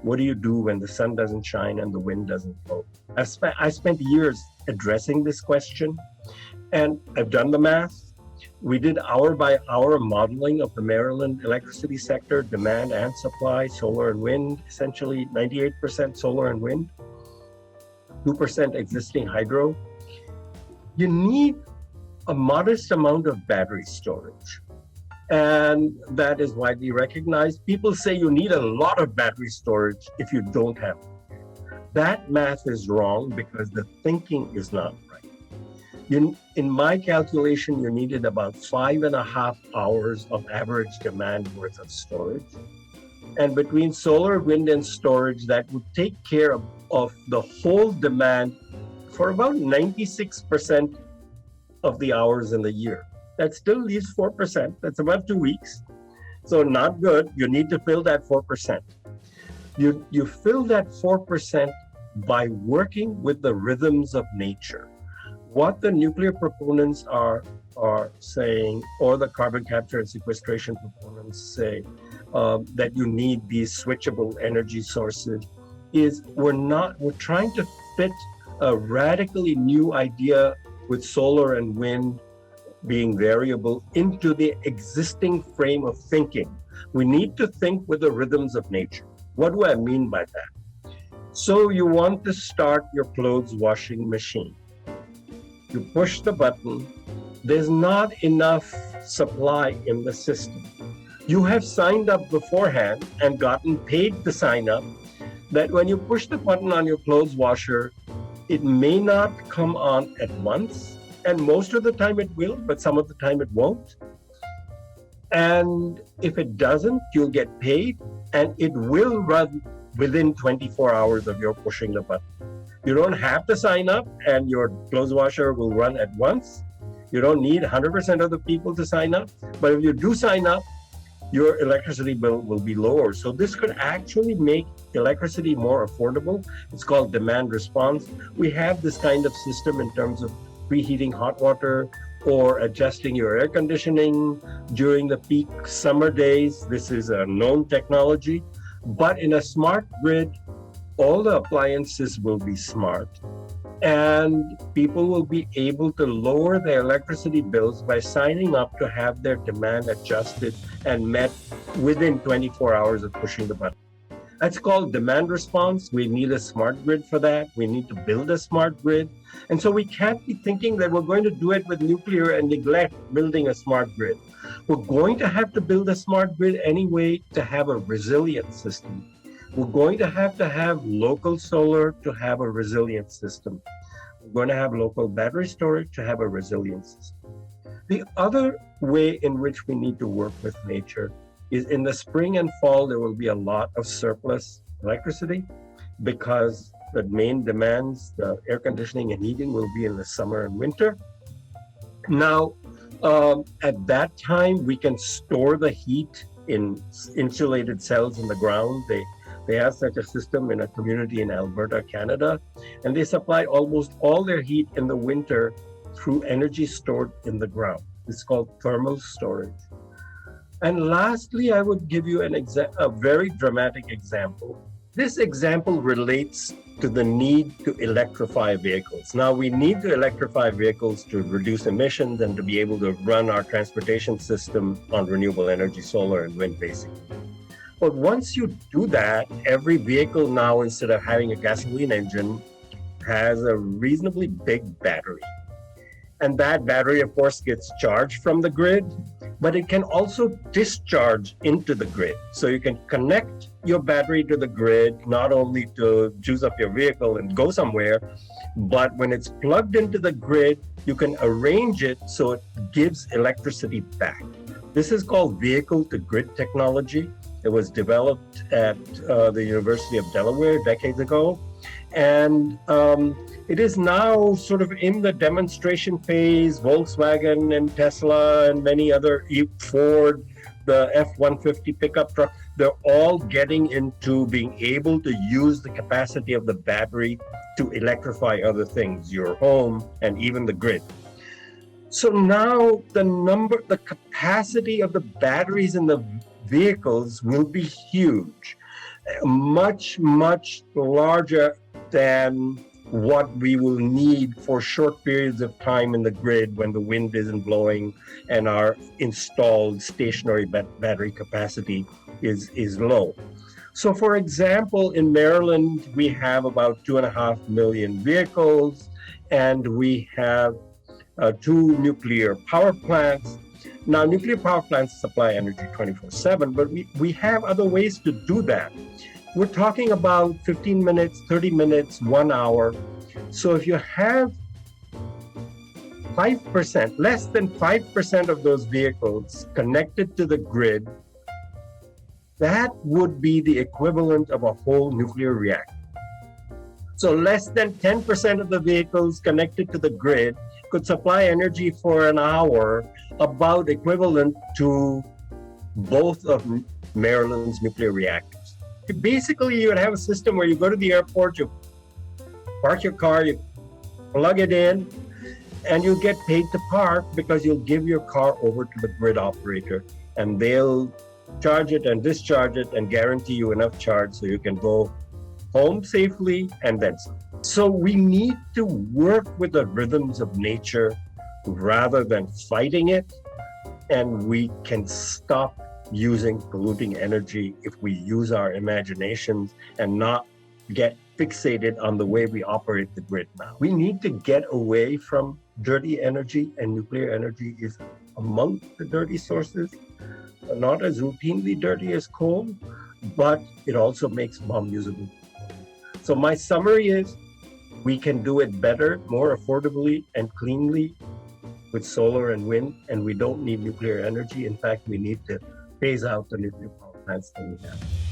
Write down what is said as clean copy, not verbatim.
What do you do when the sun doesn't shine and the wind doesn't blow? I spent years addressing this question, and I've done the math. We did hour by hour modeling of the Maryland electricity sector, demand and supply, solar and wind, essentially 98% solar and wind, 2% existing hydro. You need a modest amount of battery storage. And that is widely recognized. People say you need a lot of battery storage if you don't have it. That math is wrong because the thinking is not right. In my calculation, you needed about 5.5 hours of average demand worth of storage. And between solar, wind, and storage, that would take care of the whole demand for about 96% of the hours in the year. That still leaves 4%. That's about 2 weeks. So not good. You need to fill that 4%. You fill that 4% by working with the rhythms of nature. What the nuclear proponents are saying, or the carbon capture and sequestration proponents say, that you need these switchable energy sources, is we're trying to fit a radically new idea with solar and wind being variable into the existing frame of thinking. We need to think with the rhythms of nature. What do I mean by that? So you want to start your clothes washing machine. You push the button. There's not enough supply in the system. You have signed up beforehand and gotten paid to sign up, that when you push the button on your clothes washer, it may not come on at once. And most of the time it will, but some of the time it won't. And if it doesn't, you'll get paid, and it will run within 24 hours of your pushing the button. You don't have to sign up, and your clothes washer will run at once. You don't need 100% of the people to sign up. But if you do sign up, your electricity bill will be lower. So this could actually make electricity more affordable. It's called demand response. We have this kind of system in terms of preheating hot water or adjusting your air conditioning during the peak summer days. This is a known technology. But in a smart grid, all the appliances will be smart, and people will be able to lower their electricity bills by signing up to have their demand adjusted and met within 24 hours of pushing the button. That's called demand response. We need a smart grid for that. We need to build a smart grid. And so we can't be thinking that we're going to do it with nuclear and neglect building a smart grid. We're going to have to build a smart grid anyway to have a resilient system. We're going to have local solar to have a resilient system. We're going to have local battery storage to have a resilient system. The other way in which we need to work with nature is in the spring and fall, there will be a lot of surplus electricity because the main demands, the air conditioning and heating, will be in the summer and winter. Now, at that time, we can store the heat in insulated cells in the ground. They have such a system in a community in Alberta, Canada, and they supply almost all their heat in the winter through energy stored in the ground. It's called thermal storage. And lastly, I would give you a very dramatic example. This example relates to the need to electrify vehicles. Now, we need to electrify vehicles to reduce emissions and to be able to run our transportation system on renewable energy, solar and wind, basically. But once you do that, every vehicle now, instead of having a gasoline engine, has a reasonably big battery. And that battery, of course, gets charged from the grid, but it can also discharge into the grid. So you can connect your battery to the grid, not only to juice up your vehicle and go somewhere, but when it's plugged into the grid, you can arrange it so it gives electricity back. This is called vehicle-to-grid technology. It was developed at the University of Delaware decades ago. And it is now sort of in the demonstration phase. Volkswagen and Tesla and many other, Ford, the F-150 pickup truck, they're all getting into being able to use the capacity of the battery to electrify other things, your home and even the grid. So now the capacity of the batteries in the vehicles will be huge. much, much larger than what we will need for short periods of time in the grid when the wind isn't blowing and our installed stationary battery capacity is low. So, for example, in Maryland, we have about 2.5 million vehicles, and we have 2 nuclear power plants. Now, nuclear power plants supply energy 24/7, but we have other ways to do that. We're talking about 15 minutes, 30 minutes, 1 hour. So if you have 5%, less than 5% of those vehicles connected to the grid, that would be the equivalent of a whole nuclear reactor. So less than 10% of the vehicles connected to the grid could supply energy for an hour, about equivalent to both of Maryland's nuclear reactors. Basically, you would have a system where you go to the airport, you park your car, you plug it in, and you'll get paid to park because you'll give your car over to the grid operator, and they'll charge it and discharge it and guarantee you enough charge so you can go home safely and then some. So we need to work with the rhythms of nature rather than fighting it, and we can stop using polluting energy if we use our imaginations and not get fixated on the way we operate the grid now. We need to get away from dirty energy, and nuclear energy is among the dirty sources. Not as routinely dirty as coal, but it also makes bomb usable. So my summary is, we can do it better, more affordably and cleanly with solar and wind, and we don't need nuclear energy. In fact, we need to phase out the nuclear power plants that we have.